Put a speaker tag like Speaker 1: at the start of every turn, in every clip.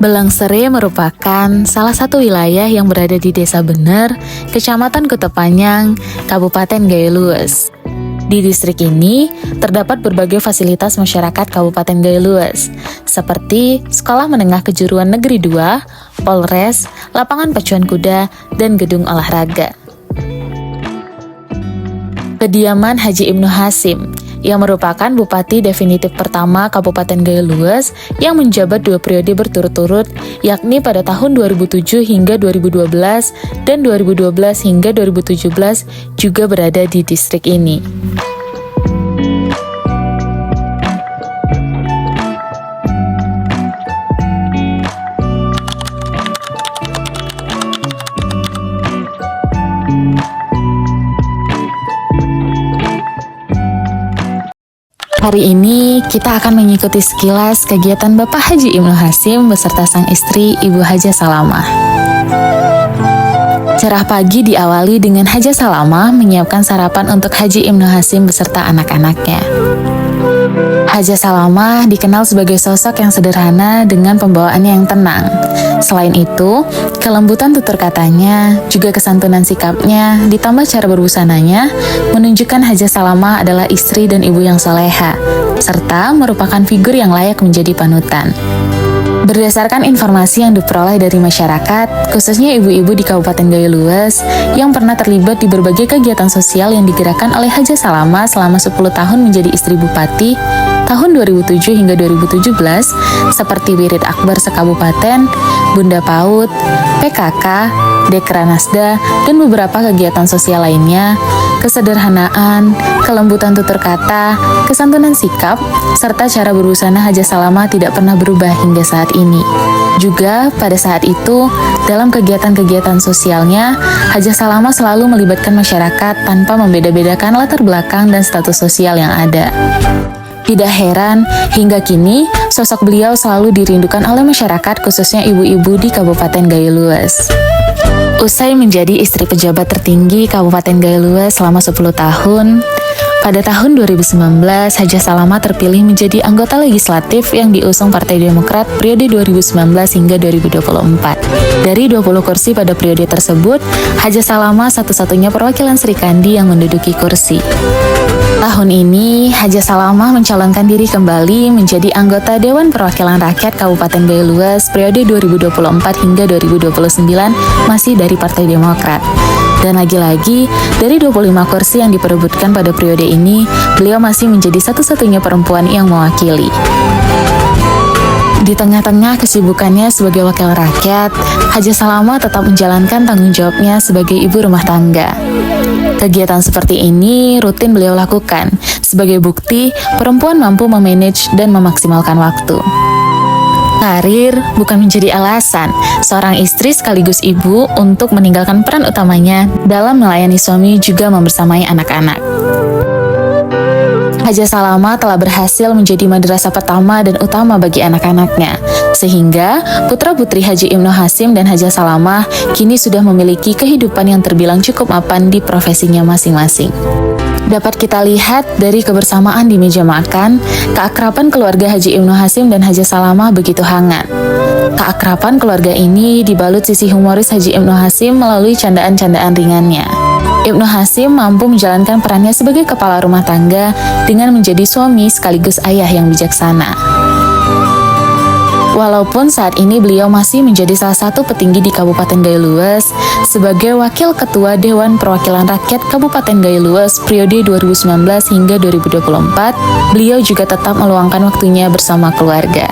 Speaker 1: Belangsere merupakan salah satu wilayah yang berada di Desa Bener, Kecamatan Kutepanyang, Kabupaten Gayo Lues. Di distrik ini terdapat berbagai fasilitas masyarakat Kabupaten Gayo Lues, seperti Sekolah Menengah Kejuruan Negeri 2, Polres, lapangan pacuan kuda, dan gedung olahraga. Kediaman Haji Ibnu Hasim, yang merupakan bupati definitif pertama Kabupaten Gayo Lues yang menjabat 2 periode berturut-turut, yakni pada tahun 2007 hingga 2012 dan 2012 hingga 2017 juga berada di distrik ini. Hari ini kita akan mengikuti sekilas kegiatan Bapak Haji Ibnu Hasim beserta sang istri Ibu Hajah Salamah. Cerah pagi diawali dengan Hajah Salamah menyiapkan sarapan untuk Haji Ibnu Hasim beserta anak-anaknya. Hajah Salamah dikenal sebagai sosok yang sederhana dengan pembawaannya yang tenang. Selain itu, kelembutan tutur katanya, juga kesantunan sikapnya, ditambah cara berbusananya, menunjukkan Hajah Salamah adalah istri dan ibu yang soleha, serta merupakan figur yang layak menjadi panutan. Berdasarkan informasi yang diperoleh dari masyarakat, khususnya ibu-ibu di Kabupaten Gayo Lues, yang pernah terlibat di berbagai kegiatan sosial yang digerakkan oleh Hajah Salamah selama 10 tahun menjadi istri bupati, tahun 2007 hingga 2017, seperti Wirid Akbar Sekabupaten, Bunda PAUD, PKK, Dekranasda, dan beberapa kegiatan sosial lainnya, kesederhanaan, kelembutan tutur kata, kesantunan sikap, serta cara berbusana Hajah Salamah tidak pernah berubah hingga saat ini. Juga pada saat itu, dalam kegiatan-kegiatan sosialnya, Hajah Salamah selalu melibatkan masyarakat tanpa membeda-bedakan latar belakang dan status sosial yang ada. Tidak heran, hingga kini, sosok beliau selalu dirindukan oleh masyarakat khususnya ibu-ibu di Kabupaten Gayo Lues. Usai menjadi istri pejabat tertinggi Kabupaten Gayo Lues selama 10 tahun, pada tahun 2019, Hajah Salamah terpilih menjadi anggota legislatif yang diusung Partai Demokrat periode 2019 hingga 2024. Dari 20 kursi pada periode tersebut, Hajah Salamah satu-satunya perwakilan Sri Kandi yang menduduki kursi. Tahun ini, Hajah Salamah mencalonkan diri kembali menjadi anggota Dewan Perwakilan Rakyat Kabupaten Gayo Lues periode 2024 hingga 2029 masih dari Partai Demokrat. Dan lagi-lagi, dari 25 kursi yang diperebutkan pada periode ini, beliau masih menjadi satu-satunya perempuan yang mewakili. Di tengah-tengah kesibukannya sebagai wakil rakyat, Hajah Salamah tetap menjalankan tanggung jawabnya sebagai ibu rumah tangga. Kegiatan seperti ini rutin beliau lakukan sebagai bukti perempuan mampu memanage dan memaksimalkan waktu. Karir bukan menjadi alasan seorang istri sekaligus ibu untuk meninggalkan peran utamanya dalam melayani suami juga membersamai anak-anak. Hajah Salamah telah berhasil menjadi madrasah pertama dan utama bagi anak-anaknya, sehingga putra-putri Haji Ibnu Hasim dan Hajah Salamah kini sudah memiliki kehidupan yang terbilang cukup mapan di profesinya masing-masing. Dapat kita lihat dari kebersamaan di meja makan, keakraban keluarga Haji Ibnu Hasim dan Hajah Salamah begitu hangat. Keakraban keluarga ini dibalut sisi humoris Haji Ibnu Hasim melalui candaan-candaan ringannya. Ibnu Hasim mampu menjalankan perannya sebagai kepala rumah tangga dengan menjadi suami sekaligus ayah yang bijaksana. Walaupun saat ini beliau masih menjadi salah satu petinggi di Kabupaten Gayo Lues sebagai Wakil Ketua Dewan Perwakilan Rakyat Kabupaten Gayo Lues periode 2019 hingga 2024, beliau juga tetap meluangkan waktunya bersama keluarga.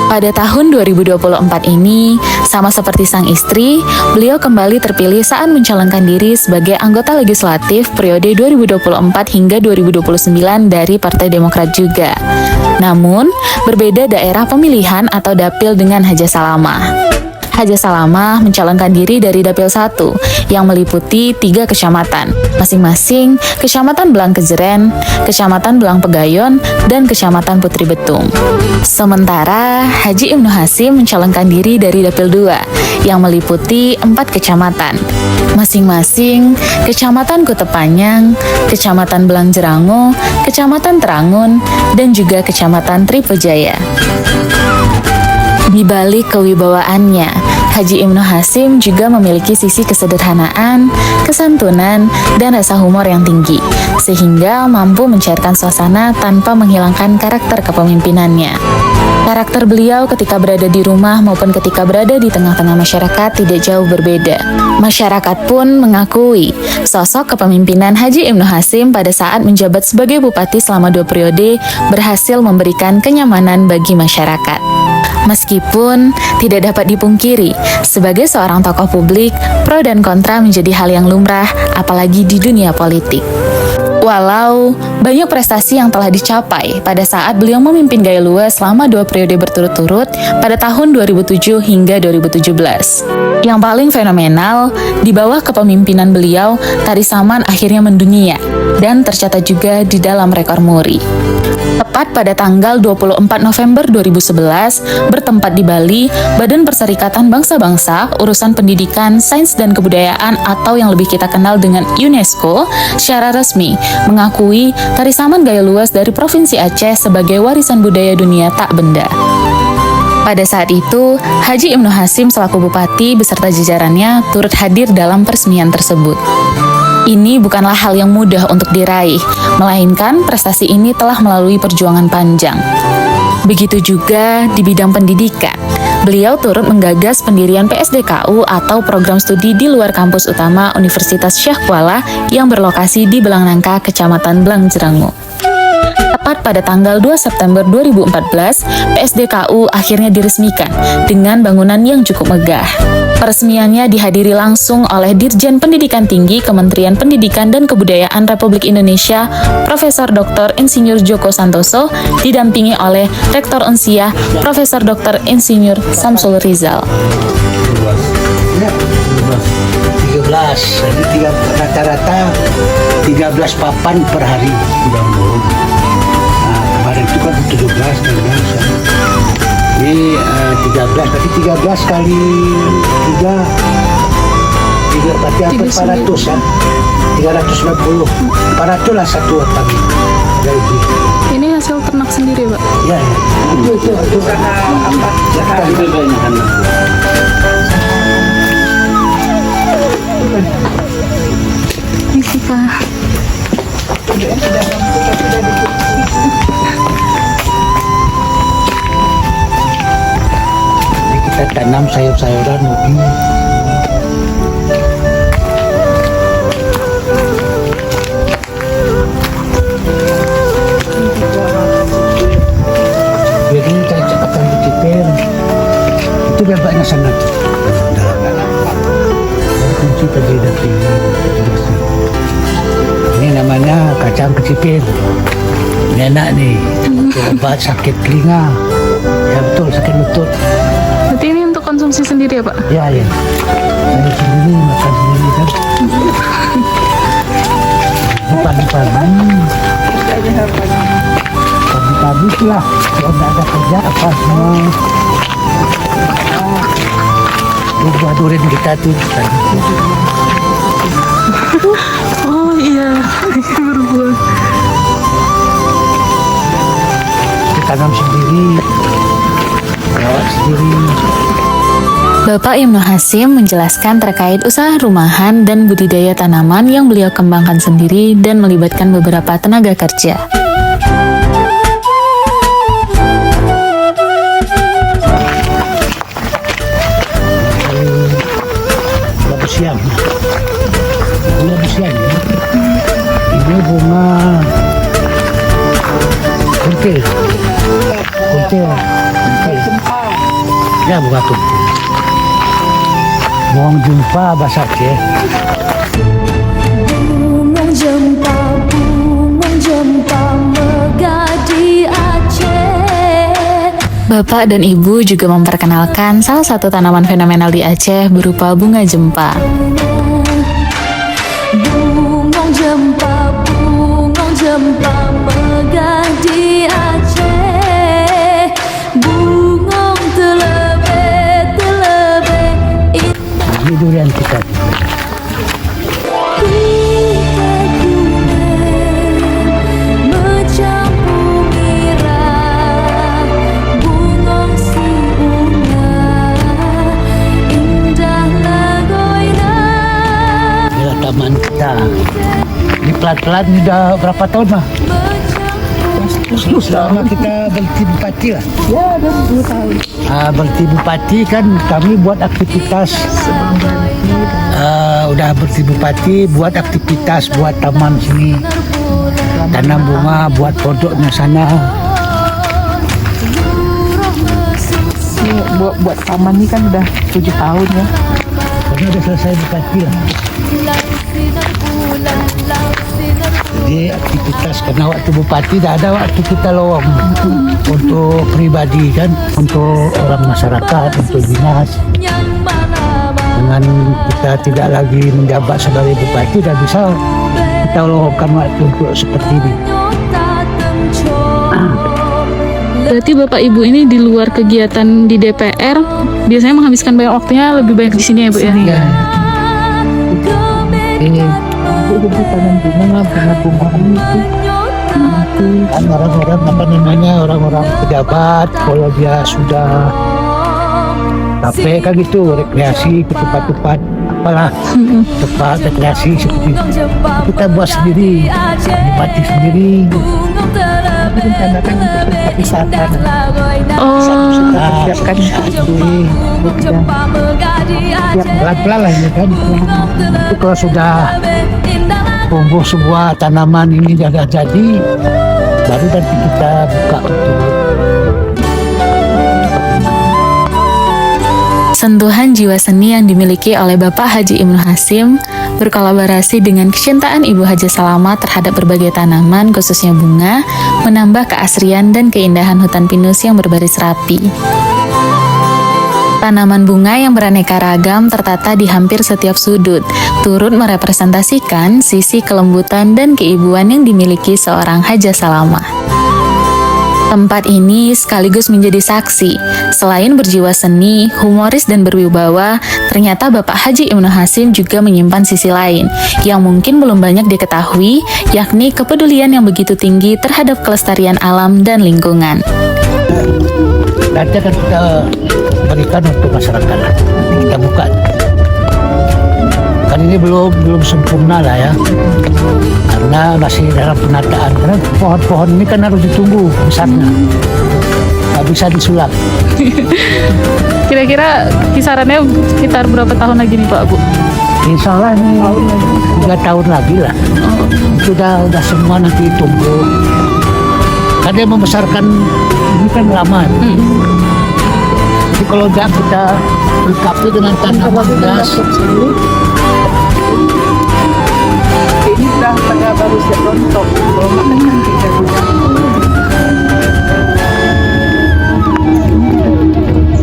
Speaker 1: Pada tahun 2024 ini, sama seperti sang istri, beliau kembali terpilih saat mencalonkan diri sebagai anggota legislatif periode 2024 hingga 2029 dari Partai Demokrat juga. Namun, berbeda daerah pemilihan atau dapil dengan Hajah Salamah. Hajah Salamah mencalonkan diri dari Dapil 1 yang meliputi 3 kecamatan, masing-masing Kecamatan Belang Kejeren, Kecamatan Belang Pegayon, dan Kecamatan Putri Betung. Sementara Haji Ibnu Hasim mencalonkan diri dari Dapil 2 yang meliputi 4 kecamatan, masing-masing Kecamatan Kutepanyang, Kecamatan Belang Jerango, Kecamatan Terangun, dan juga Kecamatan Tripojaya. Di balik kewibawaannya, Haji Ibnu Hasyim juga memiliki sisi kesederhanaan, kesantunan, dan rasa humor yang tinggi, sehingga mampu mencairkan suasana tanpa menghilangkan karakter kepemimpinannya. Karakter beliau ketika berada di rumah maupun ketika berada di tengah-tengah masyarakat tidak jauh berbeda. Masyarakat pun mengakui sosok kepemimpinan Haji Ibnu Hasyim pada saat menjabat sebagai bupati selama 2 periode berhasil memberikan kenyamanan bagi masyarakat. Meskipun tidak dapat dipungkiri, sebagai seorang tokoh publik, pro dan kontra menjadi hal yang lumrah, apalagi di dunia politik. Walau banyak prestasi yang telah dicapai pada saat beliau memimpin Gaya Luas selama 2 periode berturut-turut pada tahun 2007 hingga 2017. Yang paling fenomenal, di bawah kepemimpinan beliau, tari saman akhirnya mendunia dan tercatat juga di dalam rekor Muri. Tepat pada tanggal 24 November 2011, bertempat di Bali, Badan Perserikatan Bangsa-Bangsa, Urusan Pendidikan, Sains dan Kebudayaan atau yang lebih kita kenal dengan UNESCO, secara resmi mengakui tari saman Gaya Luas dari Provinsi Aceh sebagai warisan budaya dunia tak benda. Pada saat itu, Haji Ibnu Hasyim selaku bupati beserta jajarannya turut hadir dalam peresmian tersebut. Ini bukanlah hal yang mudah untuk diraih, melainkan prestasi ini telah melalui perjuangan panjang. Begitu juga di bidang pendidikan. Beliau turut menggagas pendirian PSDKU atau program studi di luar kampus utama Universitas Syekh Kuala yang berlokasi di Belangnangka, Kecamatan Belangjerangu. Tepat pada tanggal 2 September 2014, PSDKU akhirnya diresmikan dengan bangunan yang cukup megah. Peresmiannya dihadiri langsung oleh Dirjen Pendidikan Tinggi Kementerian Pendidikan dan Kebudayaan Republik Indonesia, Profesor Dr. Insinyur Joko Santoso, didampingi oleh Rektor Unsia, Profesor Dr. Insinyur Samsul Rizal.
Speaker 2: 13, jadi rata-rata 13 papan per hari sudah bangun. Nah, kemarin itu kan 17 ini 13, tapi 13 kali 3 berarti hampir 400 ya, 360, 400 lah satu pagi. Lebih.
Speaker 3: Ini hasil ternak sendiri, Pak?
Speaker 2: Ya, itu apa? Itu banyak kan.
Speaker 3: Isi, Pak.
Speaker 2: Kita tanam sayur-sayuran ubi. Jadi saya cakapkan kecipir itu bebasnya sangat dalam-dalam. Kunci tadi dari ini namanya kacang kecipir. Ini enak nih, obat sakit telinga. Ya betul, sakit lutut.
Speaker 3: Berarti ini untuk konsumsi sendiri ya, Pak?
Speaker 2: Ya, ya. Saya sendiri makan sendiri kan. Pagi-pagi. Pagi-pagi itulah. Kalau tidak ada kerja apa semua. Buah-buahin kita tuh tadi.
Speaker 3: Oh iya, berbuah.
Speaker 2: Tanam sendiri, rawat sendiri.
Speaker 1: Bapak Ibnu Hasyim menjelaskan terkait usaha rumahan dan budidaya tanaman yang beliau kembangkan sendiri dan melibatkan beberapa tenaga kerja.
Speaker 2: Labu siam. Labu siam ya. Ini bunga kuntil. Kuntil. Ya, bunga kuntil. Buang jumpa bahasa Aceh.
Speaker 4: Bunga jempa megah di Aceh.
Speaker 1: Bapak dan Ibu juga memperkenalkan salah satu tanaman fenomenal di Aceh berupa bunga jempa.
Speaker 4: Bunga jempa megah di Aceh. Bunga telebe
Speaker 2: Ini durian kita. pelan-pelan ini udah berapa tahun mah? Selama kita berhenti bupati lah.
Speaker 3: Ya, ada 2 tahun.
Speaker 2: Berhenti bupati kan kami buat aktivitas. Udah berhenti bupati buat aktivitas, buat taman sini, tanam bunga, buat pondoknya sana.
Speaker 3: Ini buat taman ini kan udah 7 tahun ya.
Speaker 2: Karena udah selesai bupati lah. Jadi aktivitas karena waktu bupati dah ada waktu kita lowong untuk pribadi kan, untuk orang masyarakat, untuk dinas. Dengan kita tidak lagi menjabat sebagai bupati, dah bisa kita lowongkan waktu untuk seperti ini.
Speaker 3: Berarti Bapak Ibu ini di luar kegiatan di DPR biasanya menghabiskan banyak waktunya lebih banyak di sini ya Bu ya?
Speaker 2: Ya. Ini
Speaker 3: Tanam bunga itu.
Speaker 2: kan orang-orang apa namanya, orang-orang pejabat kalau dia sudah capek kan gitu rekreasi ke tempat-tempat apalah tempat rekreasi seperti itu. Kita buat sendiri, nikmati sendiri.
Speaker 3: Rencanakan untuk tempat wisata.
Speaker 2: Nah,
Speaker 3: Siapkan
Speaker 2: pelan-pelan lah ini kan. Itu kalau sudah tumbuh sebuah tanaman ini sudah jadi, baru nanti kita buka untuk
Speaker 1: Sentuhan jiwa seni yang dimiliki oleh Bapak Haji Ibnu Hasim berkolaborasi dengan kecintaan Ibu Haja Salamah terhadap berbagai tanaman, khususnya bunga, menambah keasrian dan keindahan hutan pinus yang berbaris rapi. Tanaman bunga yang beraneka ragam tertata di hampir setiap sudut, turut merepresentasikan sisi kelembutan dan keibuan yang dimiliki seorang Haja Salamah. Tempat ini sekaligus menjadi saksi. Selain berjiwa seni, humoris, dan berwibawa, ternyata Bapak Haji Ibnu Hasim juga menyimpan sisi lain yang mungkin belum banyak diketahui, yakni kepedulian yang begitu tinggi terhadap kelestarian alam dan lingkungan.
Speaker 2: nanti akan kita berikan untuk masyarakat. Nanti kita buka. Kan ini belum sempurna lah ya, karena masih dalam penataan. Karena pohon-pohon ini kan harus ditunggu besarnya, nggak bisa disulap.
Speaker 3: Kira-kira kisarannya sekitar berapa tahun lagi nih Pak Bu?
Speaker 2: Insya Allah ini 3 tahun lagi lah. Sudah semua nanti tumbuh. Karena yang membesarkan ini kan lama. Jadi kalau enggak kita lengkapi dengan tanaman gas.
Speaker 3: Ini udah pada baru siap rontok.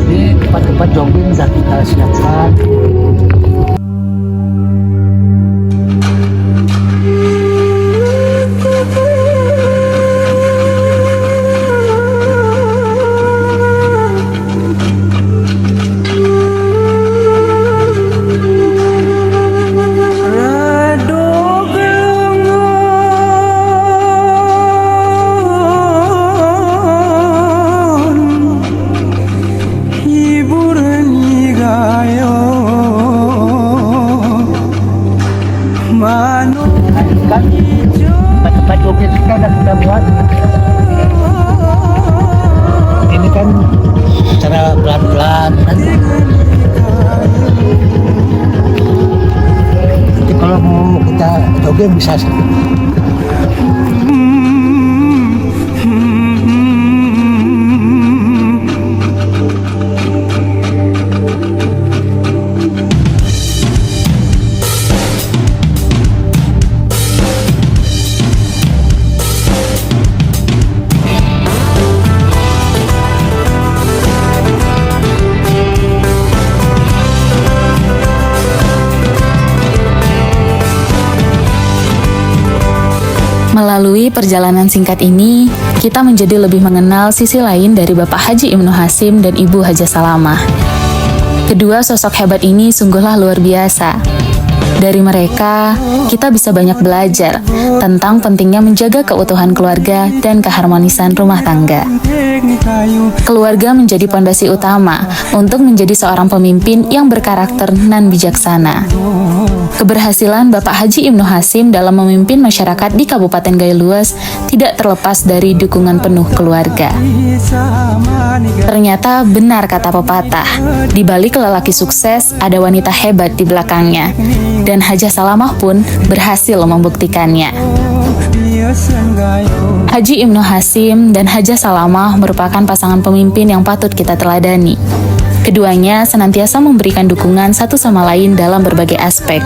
Speaker 2: Ini tempat-tempat jogging sudah kita siapkan. Tempat jogging kita buat. Ini kan secara pelan-pelan kan. Nanti kalau mau kita jogging bisa.
Speaker 1: Melalui perjalanan singkat ini, kita menjadi lebih mengenal sisi lain dari Bapak Haji Ibnu Hasim dan Ibu Haja Salamah. Kedua sosok hebat ini sungguhlah luar biasa. Dari mereka, kita bisa banyak belajar tentang pentingnya menjaga keutuhan keluarga dan keharmonisan rumah tangga. Keluarga menjadi pondasi utama untuk menjadi seorang pemimpin yang berkarakter nan bijaksana. Keberhasilan Bapak Haji Ibnu Hasim dalam memimpin masyarakat di Kabupaten Gayo tidak terlepas dari dukungan penuh keluarga. Ternyata benar kata pepatah, di balik lelaki sukses ada wanita hebat di belakangnya, dan Hajah Salamah pun berhasil membuktikannya. Haji Ibnu Hasim dan Hajah Salamah merupakan pasangan pemimpin yang patut kita teladani. Keduanya senantiasa memberikan dukungan satu sama lain dalam berbagai aspek.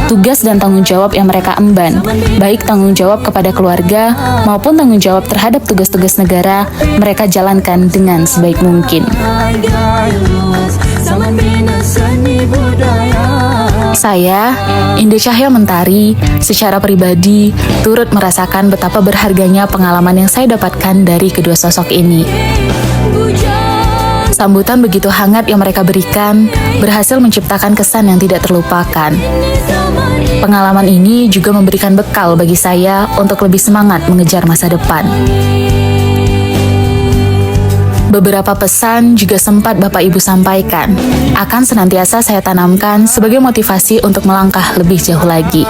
Speaker 1: Tugas dan tanggung jawab yang mereka emban, baik tanggung jawab kepada keluarga maupun tanggung jawab terhadap tugas-tugas negara, mereka jalankan dengan sebaik mungkin. Saya, Indah Cahya Mentari, secara pribadi turut merasakan betapa berharganya pengalaman yang saya dapatkan dari kedua sosok ini. Sambutan begitu hangat yang mereka berikan berhasil menciptakan kesan yang tidak terlupakan. Pengalaman ini juga memberikan bekal bagi saya untuk lebih semangat mengejar masa depan. Beberapa pesan juga sempat Bapak Ibu sampaikan, akan senantiasa saya tanamkan sebagai motivasi untuk melangkah lebih jauh lagi.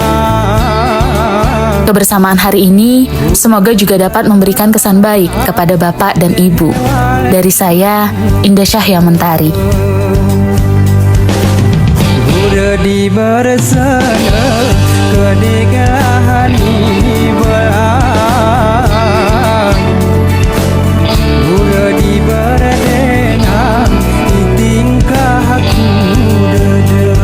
Speaker 1: Kebersamaan hari ini semoga juga dapat memberikan kesan baik kepada Bapak dan Ibu. Dari saya, Indah Cahya Mentari.
Speaker 5: Udah di bersana kenegahan ibadah, udah di berdena di tingkah aku dada.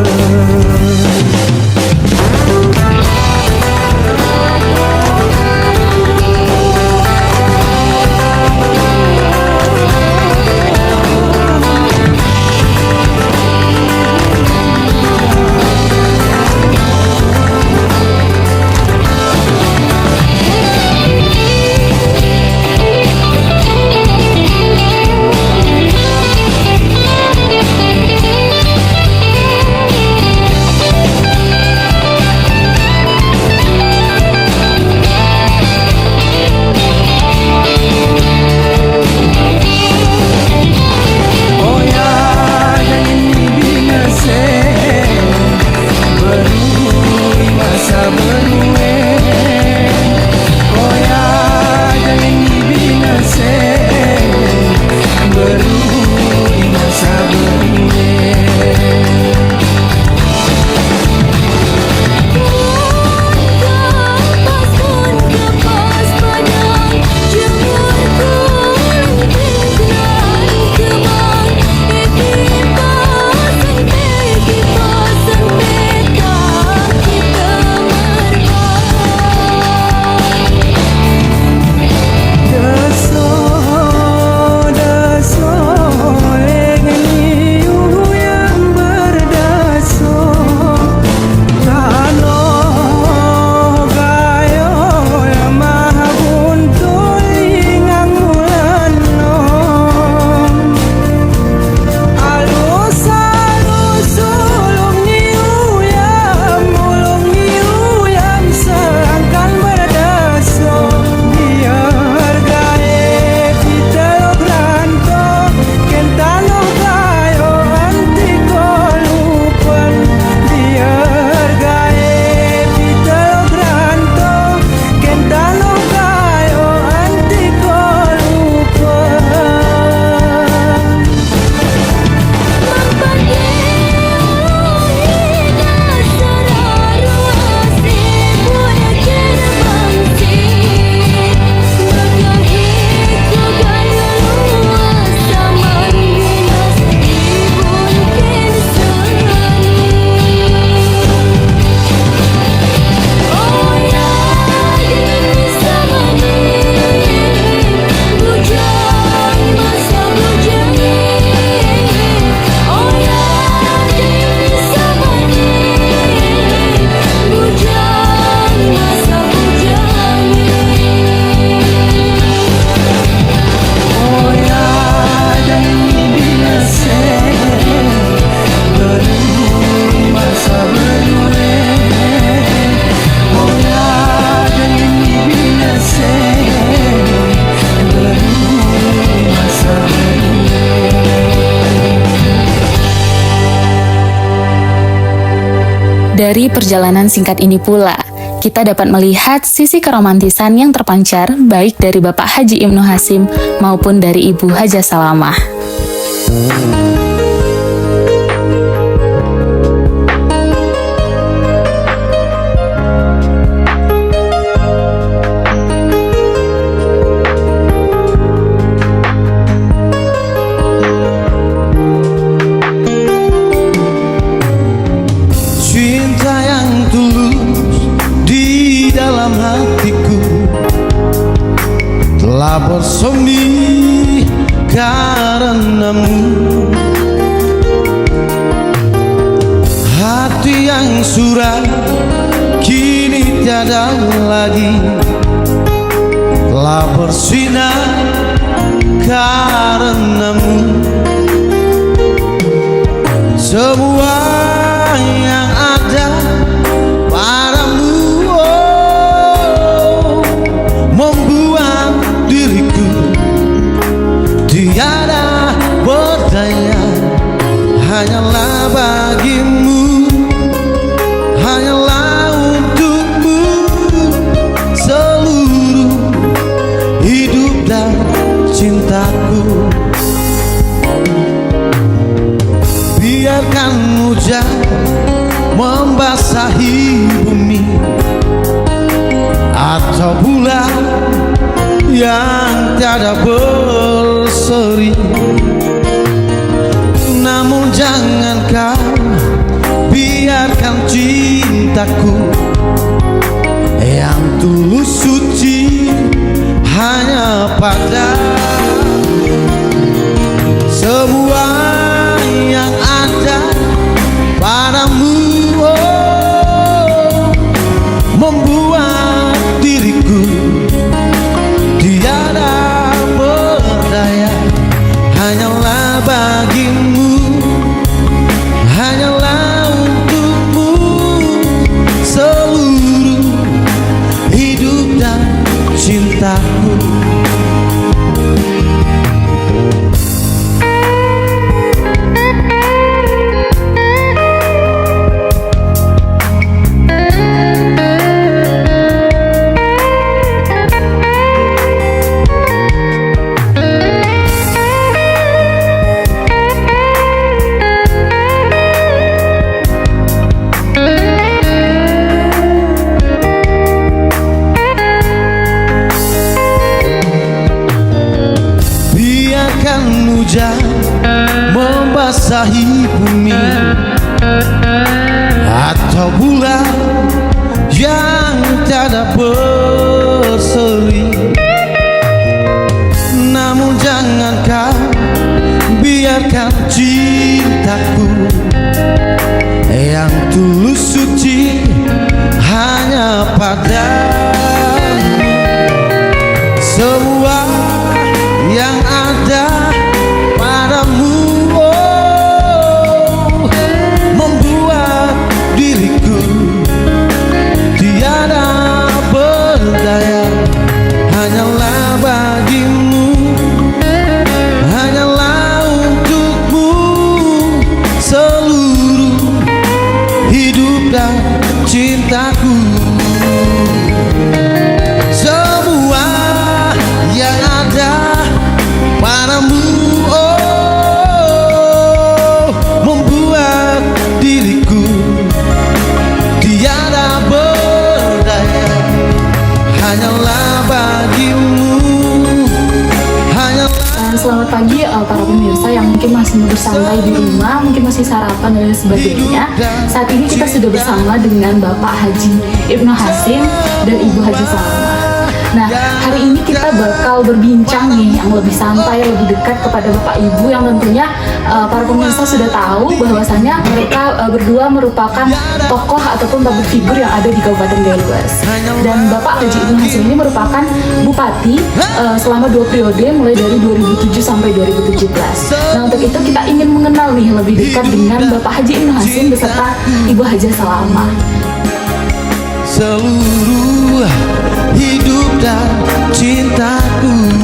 Speaker 1: Dari perjalanan singkat ini pula, kita dapat melihat sisi keromantisan yang terpancar baik dari Bapak Haji Ibnu Hasim maupun dari Ibu Hajah Salamah.
Speaker 5: Cinta yang tulus di dalam hatiku telah bersemi karenamu. Hati yang suram kini tiada lagi, telah bersinar karenamu. Semua yang ada padamu membuat diriku tiada berdaya. Hanyalah bagimu, hanyalah untukmu seluruh hidup dan cintaku. Biarkan hujan membasahi bumi atau bulan yang tiada berseri, namun jangan kau biarkan cintaku yang tulus suci hanya padamu. Semua yang ada padamu membuat diriku tiada berdaya. Hanyalah bagimu, hanyalah untukmu seluruh hidup dan cintaku. Biarkan hujan membasahi bumi atau bulan yang tiada berseri, namun jangan kau biarkan cintaku yang tulus suci hanya padamu. Semua yang ada padamu membuat diriku tiada berdaya. Hanyalah bagimu, hanyalah untukmu seluruh hidup dan cintaku. Semua yang ada padamu membuat diriku tiada berdaya. Hanyalah bagimu, hanyalah.
Speaker 3: Selamat pagi para pemirsa yang mungkin masih bersantai di rumah, mungkin masih sarapan dan sebagainya. Saat ini kita sudah bersama dengan Bapak Haji Ibnu Hasim dan Ibu Hajah Salamah. Nah, hari ini kita bakal berbincang nih yang lebih santai, lebih dekat kepada Bapak Ibu yang tentunya para pemirsa sudah tahu bahwasanya mereka berdua merupakan tokoh ataupun public figure yang ada di Kabupaten Banyumas. Dan Bapak Haji Ibnu Hasim ini merupakan bupati selama 2 periode mulai dari 2007 sampai 2017. Nah, untuk itu kita ingin mengenal nih lebih dekat dengan Bapak Haji Ibnu Hasim beserta Ibu Hajah Salamah.
Speaker 5: Seluruh hidup dan cintaku.